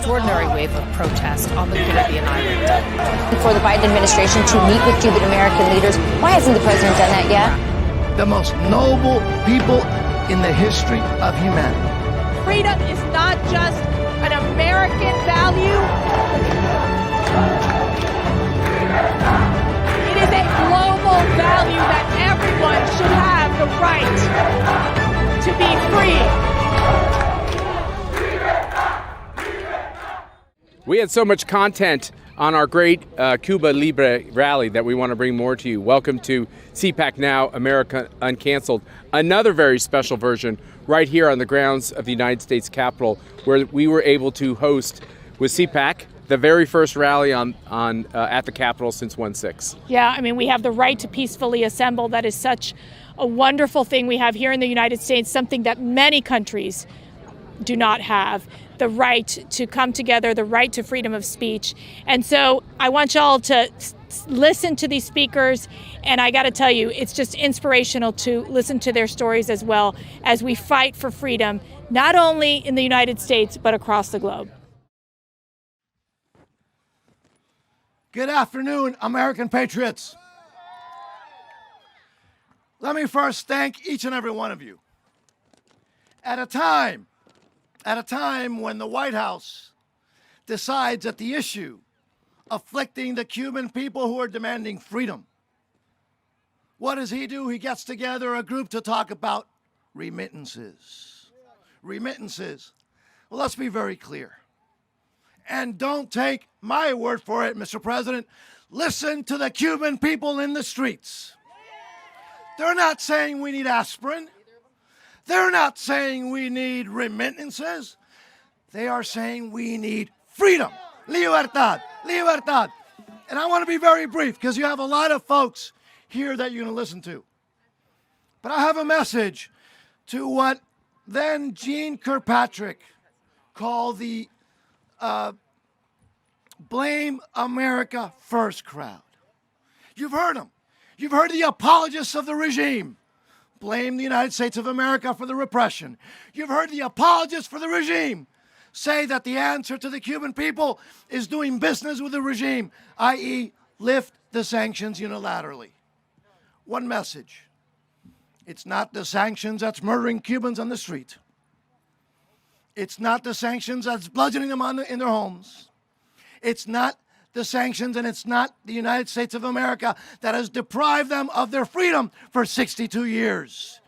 extraordinary wave of protest on the Caribbean island. For the Biden administration to meet with Cuban American leaders, why hasn't the president done that yet? The most noble people in the history of humanity. Freedom is not just an American value. It is a global value that everyone should have the right to be free. We had so much content on our great Cuba Libre rally that we want to bring more to you. Welcome to CPAC Now, America Uncanceled, another very special version right here on the grounds of the United States Capitol, where we were able to host with CPAC the very first rally at the Capitol since 1/6. Yeah, I mean, we have the right to peacefully assemble. That is such a wonderful thing we have here in the United States, something that many countries do not have. The right to come together, the right to freedom of speech. And so I want y'all to listen to these speakers, and I got to tell you, it's just inspirational to listen to their stories as well as we fight for freedom, not only in the United States, but across the globe. Good afternoon, American patriots. Let me first thank each and every one of you. At a time when the White House decides that the issue afflicting the Cuban people who are demanding freedom, what does he do? He gets together a group to talk about remittances. Remittances. Well, let's be very clear. And don't take my word for it, Mr. President. Listen to the Cuban people in the streets. They're not saying we need aspirin. They're not saying we need remittances. They are saying we need freedom. Libertad. Libertad. And I want to be very brief because you have a lot of folks here that you're going to listen to. But I have a message to what then Jeane Kirkpatrick called the Blame America First crowd. You've heard them. You've heard the apologists of the regime blame the United States of America for the repression. You've heard the apologists for the regime say that the answer to the Cuban people is doing business with the regime, i.e. lift the sanctions unilaterally. One message. It's not the sanctions that's murdering Cubans on the street. It's not the sanctions that's bludgeoning them in their homes. It's not the sanctions, and it's not the United States of America that has deprived them of their freedom for 62 years.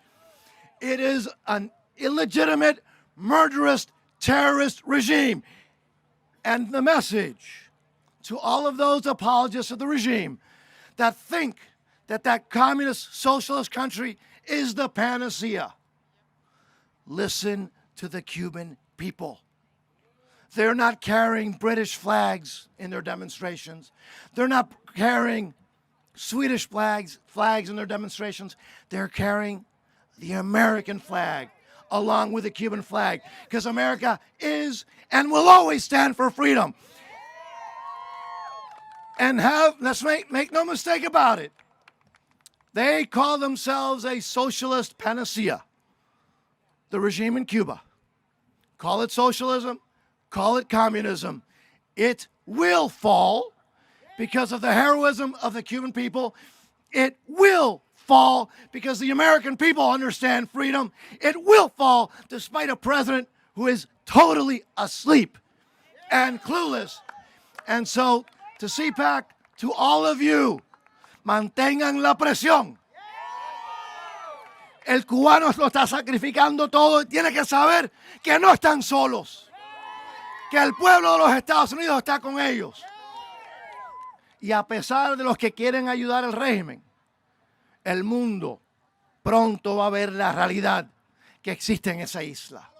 It is an illegitimate, murderous, terrorist regime. And the message to all of those apologists of the regime that think that that communist, socialist country is the panacea. Listen to the Cuban people. They're not carrying British flags in their demonstrations. They're not carrying Swedish flags in their demonstrations. They're carrying the American flag along with the Cuban flag, because America is and will always stand for freedom. And let's make no mistake about it, they call themselves a socialist panacea. The regime in Cuba. Call it socialism, call it communism. It will fall because of the heroism of the Cuban people. It will fall because the American people understand freedom. It will fall despite a president who is totally asleep and clueless. And so, to CPAC, to all of you, mantengan la presión. El cubano lo está sacrificando todo y tiene que saber que no están solos, que el pueblo de los Estados Unidos está con ellos. Y a pesar de los que quieren ayudar al régimen, el mundo pronto va a ver la realidad que existe en esa isla.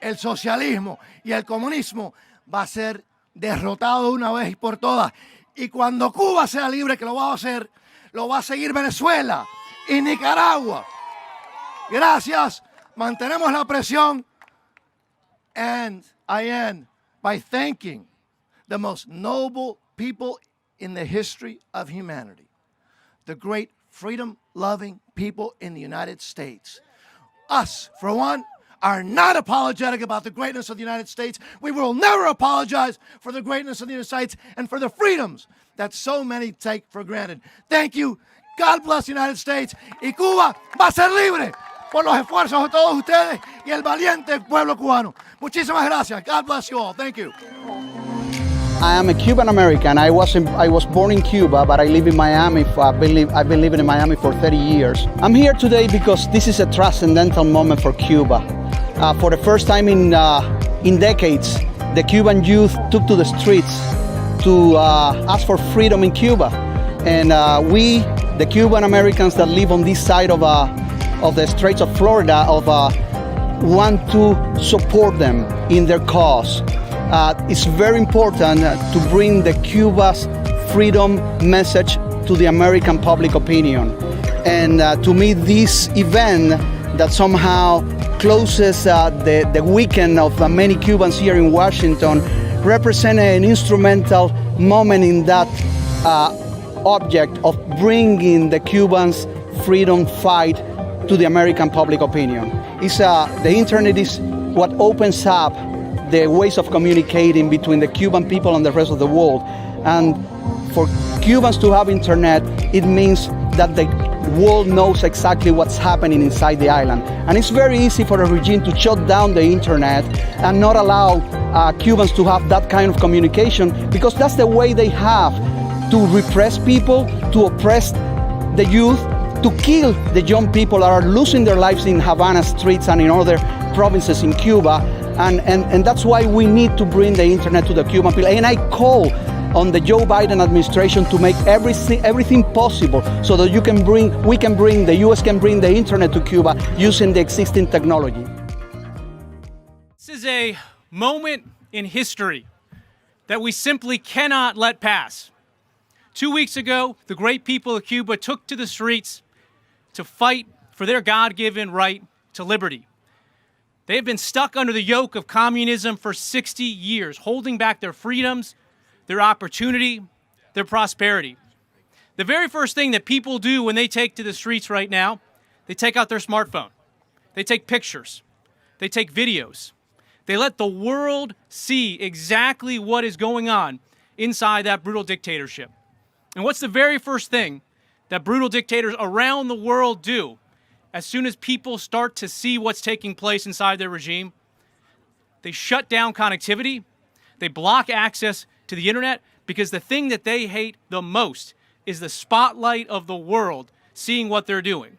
El socialismo y el comunismo va a ser derrotado de una vez y por todas. Y cuando Cuba sea libre, que lo va a hacer, lo va a seguir Venezuela y Nicaragua. Gracias. Mantenemos la presión. And I end by thanking the most noble people in the history of humanity, the great freedom-loving people in the United States. Us, for one, are not apologetic about the greatness of the United States. We will never apologize for the greatness of the United States and for the freedoms that so many take for granted. Thank you. God bless the United States. Y Cuba va a ser libre por los esfuerzos de todos ustedes y el valiente pueblo cubano. Muchísimas gracias. God bless you all. Thank you. I am a Cuban American. I was born in Cuba, but I live in Miami. I've been living in Miami for 30 years. I'm here today because this is a transcendental moment for Cuba. For the first time in decades, the Cuban youth took to the streets to ask for freedom in Cuba, and we, the Cuban Americans that live on this side of the Straits of Florida, want to support them in their cause. It's very important to bring the Cuba's freedom message to the American public opinion. And to me, this event that somehow closes the weekend of many Cubans here in Washington represents an instrumental moment in that object of bringing the Cubans' freedom fight to the American public opinion. The internet is what opens up the ways of communicating between the Cuban people and the rest of the world. And for Cubans to have internet, it means that the world knows exactly what's happening inside the island. And it's very easy for a regime to shut down the internet and not allow Cubans to have that kind of communication, because that's the way they have to repress people, to oppress the youth, to kill the young people that are losing their lives in Havana streets and in other provinces in Cuba. And that's why we need to bring the internet to the Cuban people. And I call on the Joe Biden administration to make everything possible so that the US can bring the internet to Cuba using the existing technology. This is a moment in history that we simply cannot let pass. 2 weeks ago, the great people of Cuba took to the streets to fight for their God-given right to liberty. They have been stuck under the yoke of communism for 60 years, holding back their freedoms, their opportunity, their prosperity. The very first thing that people do when they take to the streets right now, they take out their smartphone. They take pictures. They take videos. They let the world see exactly what is going on inside that brutal dictatorship. And what's the very first thing that brutal dictators around the world do as soon as people start to see what's taking place inside their regime? They shut down connectivity. They block access to the internet, because the thing that they hate the most is the spotlight of the world seeing what they're doing.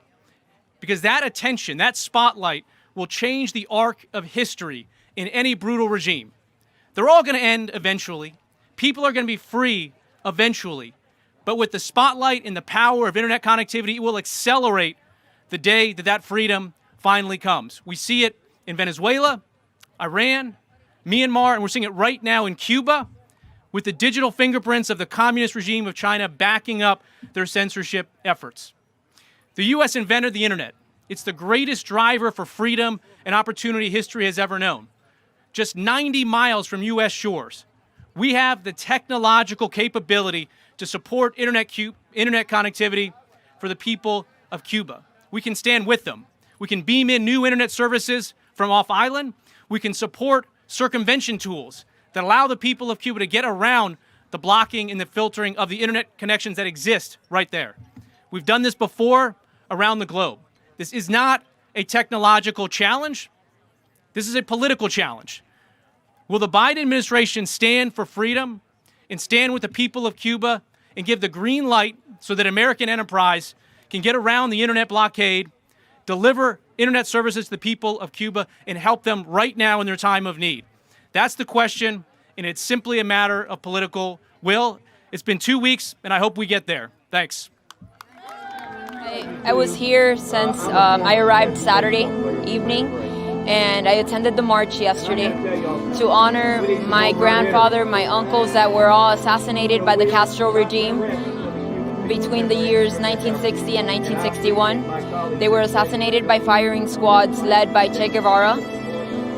Because that attention, that spotlight, will change the arc of history in any brutal regime. They're all going to end eventually. People are going to be free eventually. But with the spotlight and the power of internet connectivity, it will accelerate the day that that freedom finally comes. We see it in Venezuela, Iran, Myanmar, and we're seeing it right now in Cuba, with the digital fingerprints of the communist regime of China backing up their censorship efforts. The U.S. invented the internet. It's the greatest driver for freedom and opportunity history has ever known. Just 90 miles from U.S. shores, we have the technological capability to support internet connectivity for the people of Cuba. We can stand with them. We can beam in new internet services from off-island. We can support circumvention tools that allow the people of Cuba to get around the blocking and the filtering of the internet connections that exist right there. We've done this before around the globe. This is not a technological challenge. This is a political challenge. Will the Biden administration stand for freedom and stand with the people of Cuba and give the green light so that American enterprise can get around the internet blockade, deliver internet services to the people of Cuba, and help them right now in their time of need? That's the question, and it's simply a matter of political will. It's been 2 weeks, and I hope we get there. Thanks. I was here since I arrived Saturday evening, and I attended the march yesterday to honor my grandfather, my uncles that were all assassinated by the Castro regime between the years 1960 and 1961. They were assassinated by firing squads led by Che Guevara.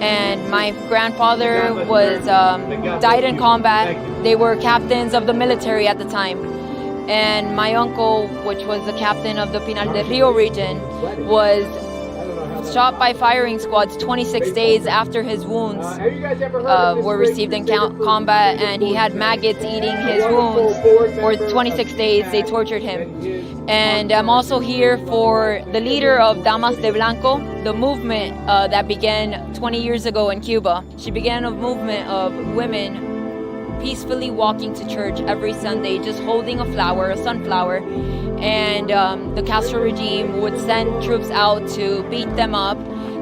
And my grandfather was died in combat. They were captains of the military at the time. And my uncle, which was the captain of the Pinal del Rio region, was shot by firing squads 26 days after his wounds were received in combat, and he had maggots eating his wounds for 26 days. They tortured him. And I'm also here for the leader of Damas de Blanco, the movement that began 20 years ago in Cuba. She began a movement of women peacefully walking to church every Sunday, just holding a flower, a sunflower, and the Castro regime would send troops out to beat them up.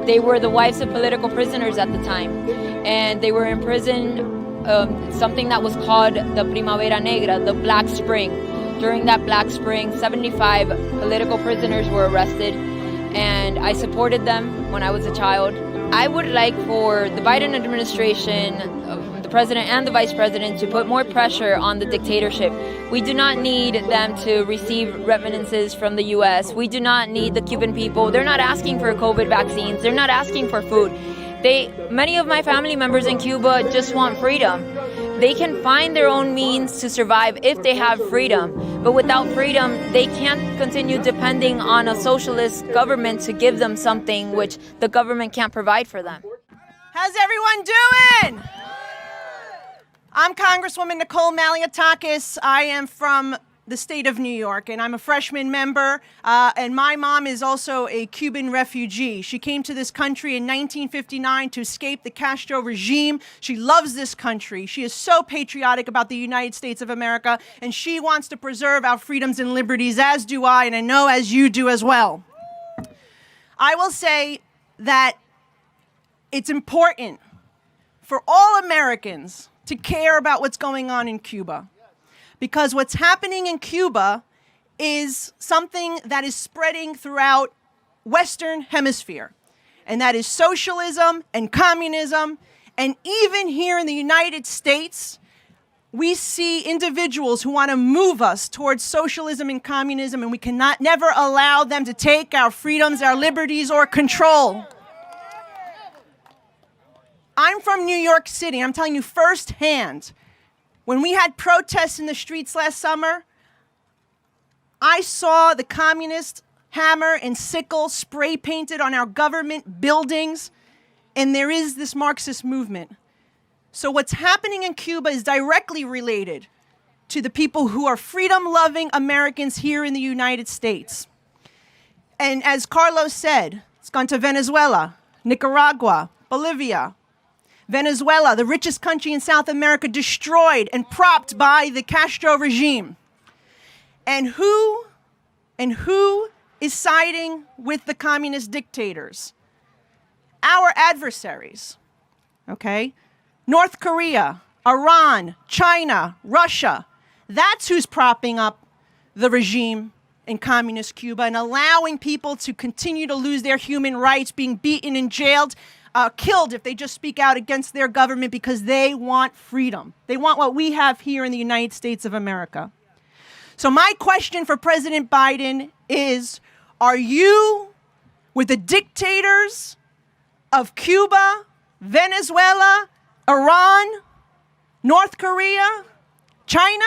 They were the wives of political prisoners at the time, and they were in prison, something that was called the Primavera Negra, the Black Spring. During that Black Spring, 75 political prisoners were arrested, and I supported them when I was a child. I would like for the Biden administration, the president and the vice president, to put more pressure on the dictatorship. We do not need them to receive remittances from the U.S. We do not need the Cuban people. They're not asking for COVID vaccines. They're not asking for food. Many of my family members in Cuba just want freedom. They can find their own means to survive if they have freedom. But without freedom, they can't continue depending on a socialist government to give them something which the government can't provide for them. How's everyone doing? I'm Congresswoman NICOLE MALLIOTAKIS. I am from the state of New York, and I'm a freshman member, and my mom is also a Cuban refugee. She came to this country in 1959 to escape the Castro regime. She loves this country. She is so patriotic about the United States of America, and she wants to preserve our freedoms and liberties, as do I, and I know as you do as well. I will say that it's important for all Americans to care about what's going on in Cuba. Because what's happening in Cuba is something that is spreading throughout Western Hemisphere. And that is socialism and communism. And even here in the United States, we see individuals who want to move us towards socialism and communism, and we cannot never allow them to take our freedoms, our liberties, or control. I'm from New York City. I'm telling you firsthand. When we had protests in the streets last summer, I saw the communist hammer and sickle spray painted on our government buildings, and there is this Marxist movement. So what's happening in Cuba is directly related to the people who are freedom-loving Americans here in the United States. And as Carlos said, it's gone to Venezuela, Nicaragua, Bolivia. Venezuela, the richest country in South America, destroyed and propped by the Castro regime. And who is siding with the communist dictators? Our adversaries, okay? North Korea, Iran, China, Russia. That's who's propping up the regime in communist Cuba and allowing people to continue to lose their human rights, being beaten and jailed, killed if they just speak out against their government because they want freedom. They want what we have here in the United States of America. So my question for President Biden is, are you with the dictators of Cuba, Venezuela, Iran, North Korea, China?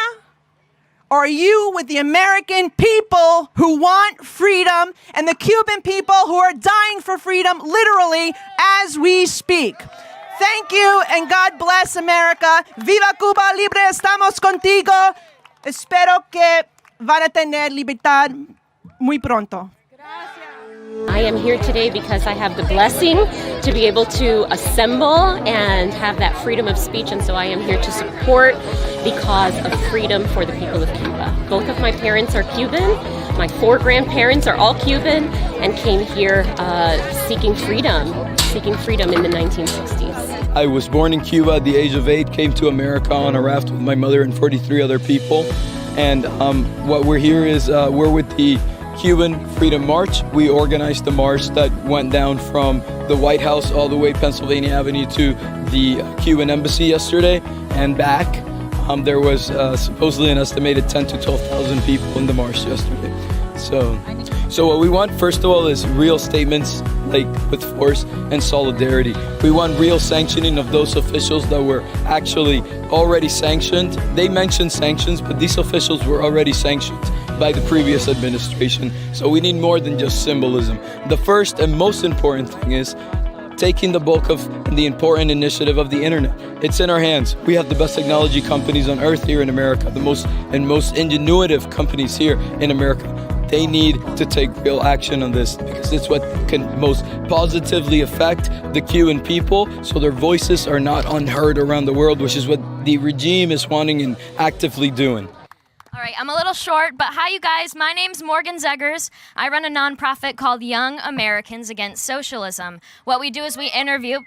Or are you with the American people who want freedom and the Cuban people who are dying for freedom literally as we speak? Thank you and God bless America. Viva Cuba Libre, estamos contigo. Espero que van a tener libertad muy pronto. I am here today because I have the blessing to be able to assemble and have that freedom of speech, and so I am here to support the cause of freedom for the people of Cuba. Both of my parents are Cuban. My 4 grandparents are all Cuban and came here seeking freedom in the 1960s. I was born in Cuba at the age of 8, came to America on a raft with my mother and 43 other people. And what we're here is we're with the Cuban Freedom March. We organized the march that went down from the White House all the way Pennsylvania Avenue to the Cuban Embassy yesterday and back. There was supposedly an estimated 10 to 12,000 people in the march yesterday. So what we want, first of all, is real statements like with force and solidarity. We want real sanctioning of those officials that were actually already sanctioned. They mentioned sanctions, but these officials were already sanctioned. by the previous administration. So we need more than just symbolism. The first and most important thing is taking the bulk of the important initiative of the internet. It's in our hands. We have the best technology companies on earth here in America, the most ingenuitive companies here in America. They need to take real action on this because it's what can most positively affect the Cuban people so their voices are not unheard around the world, which is what the regime is wanting and actively doing. All right, I'm a little short, but hi, you guys. My name's Morgan ZEGERS. I run a nonprofit called Young Americans Against Socialism. What we do is we interview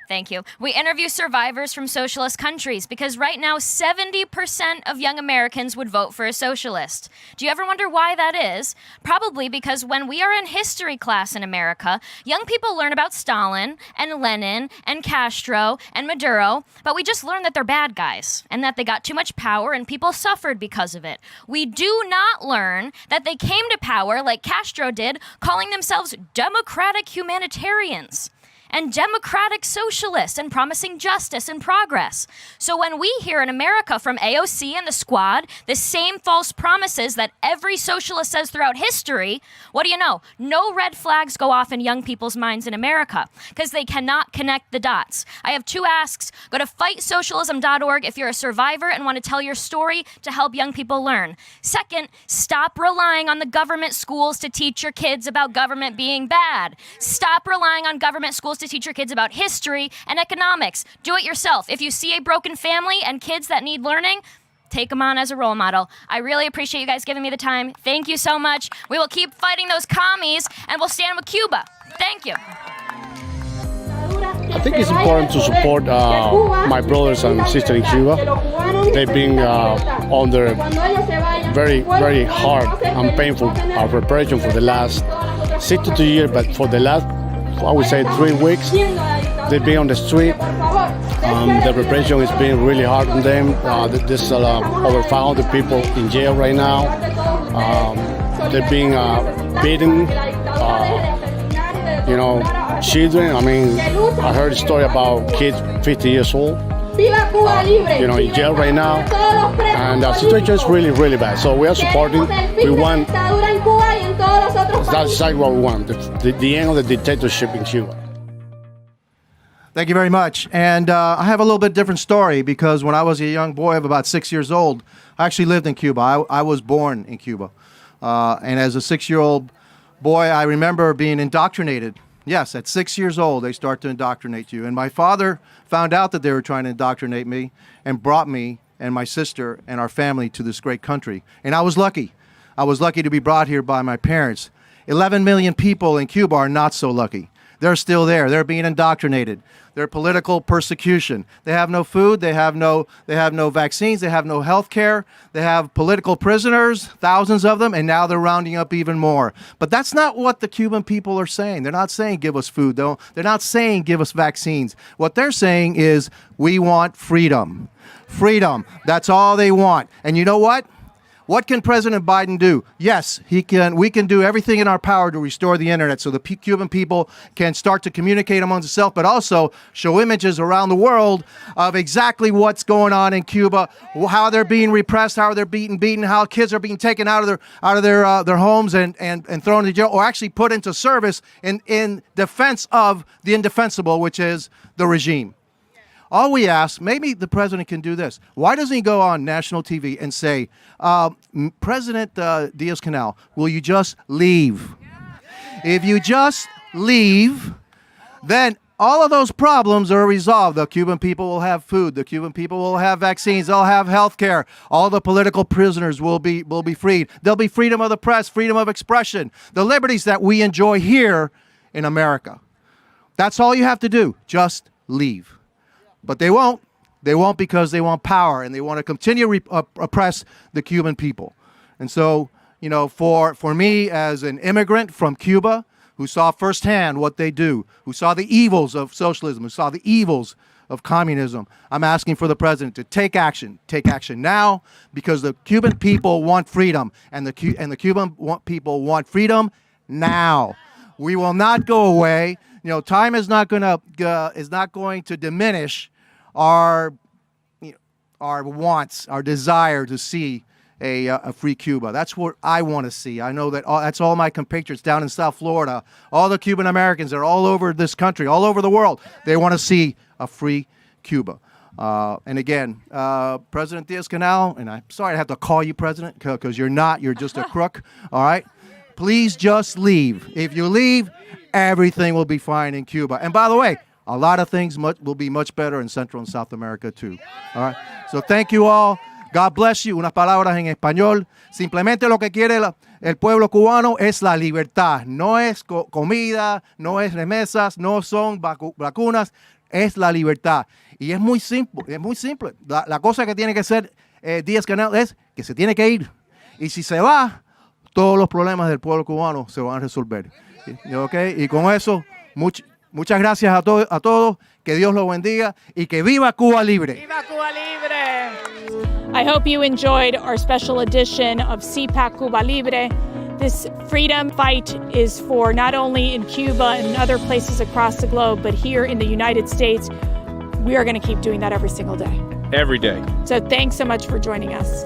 survivors from socialist countries because right now 70% of young Americans would vote for a socialist. Do you ever wonder why that is? Probably because when we are in history class in America, young people learn about Stalin and Lenin and Castro and Maduro, but we just learn that they're bad guys and that they got too much power and people suffered because of it. We do not learn that they came to power like Castro did, calling themselves democratic humanitarians and democratic socialists and promising justice and progress. So when we hear in America from AOC and the squad the same false promises that every socialist says throughout history, what do you know? No red flags go off in young people's minds in America because they cannot connect the dots. I have two asks. Go to fightsocialism.org if you're a survivor and want to tell your story to help young people learn. Second, stop relying on the government schools to teach your kids about government being bad. Stop relying on government schools to teach your kids about history and economics. Do it yourself. If you see a broken family and kids that need learning, take them on as a role model. I really appreciate you guys giving me the time. Thank you so much. We will keep fighting those commies and we'll stand with Cuba. Thank you. I think it's important to support my brothers and sisters in Cuba. They've been under very, very hard and painful repression for the last 62 years, but for the last, I would say, 3 weeks, they've been on the street. The repression has been really hard on them. There's over 500 people in jail right now. They're being beaten. Children. I mean, I heard a story about kids 50 years old. In jail right now, and the situation is really, really bad. So we are supporting. We want. That's exactly what we want. The end of the dictatorship in Cuba. Thank you very much. And I have a little bit different story because when I was a young boy of about 6 years old, I actually lived in Cuba. I was born in Cuba, and as a 6-year-old boy, I remember being indoctrinated. Yes, at 6 years old, they start to indoctrinate you. And my father found out that they were trying to indoctrinate me and brought me and my sister and our family to this great country. And I was lucky. I was lucky to be brought here by my parents. 11 million people in Cuba are not so lucky. They're still there. They're being indoctrinated. They're political persecution. They have no food. They have no vaccines. They have no health care. They have political prisoners, thousands of them, and now they're rounding up even more. But that's not what the Cuban people are saying. They're not saying give us food. They're not saying give us vaccines. What they're saying is we want freedom. Freedom. That's all they want. And you know what? What can President Biden do? Yes, we can do everything in our power to restore the internet so the Cuban people can start to communicate among themselves, but also show images around the world of exactly what's going on in Cuba, how they're being repressed, how they're beaten, how kids are being taken out of their homes and thrown into jail, or actually put into service in defense of the indefensible, which is the regime. All we ask, maybe the president can do this. Why doesn't he go on national TV and say, President Diaz-Canel, will you just leave? If you just leave, then all of those problems are resolved. The Cuban people will have food. The Cuban people will have vaccines. They'll have health care. All the political prisoners will be freed. There'll be freedom of the press, freedom of expression, the liberties that we enjoy here in America. That's all you have to do. Just leave. But they won't. They won't because they want power and they want to continue oppress the Cuban people. And so, for me as an immigrant from Cuba who saw firsthand what they do, who saw the evils of socialism, who saw the evils of communism, I'm asking for the president to take action now, because the Cuban people want freedom, and the Cuban people want freedom now. We will not go away. Time is not going to diminish our wants, our desire to see a free Cuba. That's what I want to see. I know that that's all my compatriots down in South Florida, all the Cuban Americans that are all over this country, all over the world. They want to see a free Cuba. And again, President Diaz-Canel, and I'm sorry I have to call you President because you're not, you're just a crook, all right? Please just leave. If you leave, everything will be fine in Cuba. And by the way, a lot of things will be much better in Central and South America too. All right. So thank you all. God bless you. Unas palabras en español. Simplemente lo que quiere el pueblo cubano es la libertad. No es comida, no es remesas, no son vacunas, es la libertad. Y es muy simple, es muy simple. La cosa que tiene que hacer Diaz-Canel es que se tiene que ir. Y si se va, todos los problemas del pueblo cubano se van a resolver. ¿Okay? Y con eso, muchas gracias a todos, que Dios los bendiga y que viva Cuba Libre. ¡Viva Cuba Libre! I hope you enjoyed our special edition of CPAC Cuba Libre. This freedom fight is for not only in Cuba and other places across the globe, but here in the United States. We are going to keep doing that every single day. Every day. So thanks so much for joining us.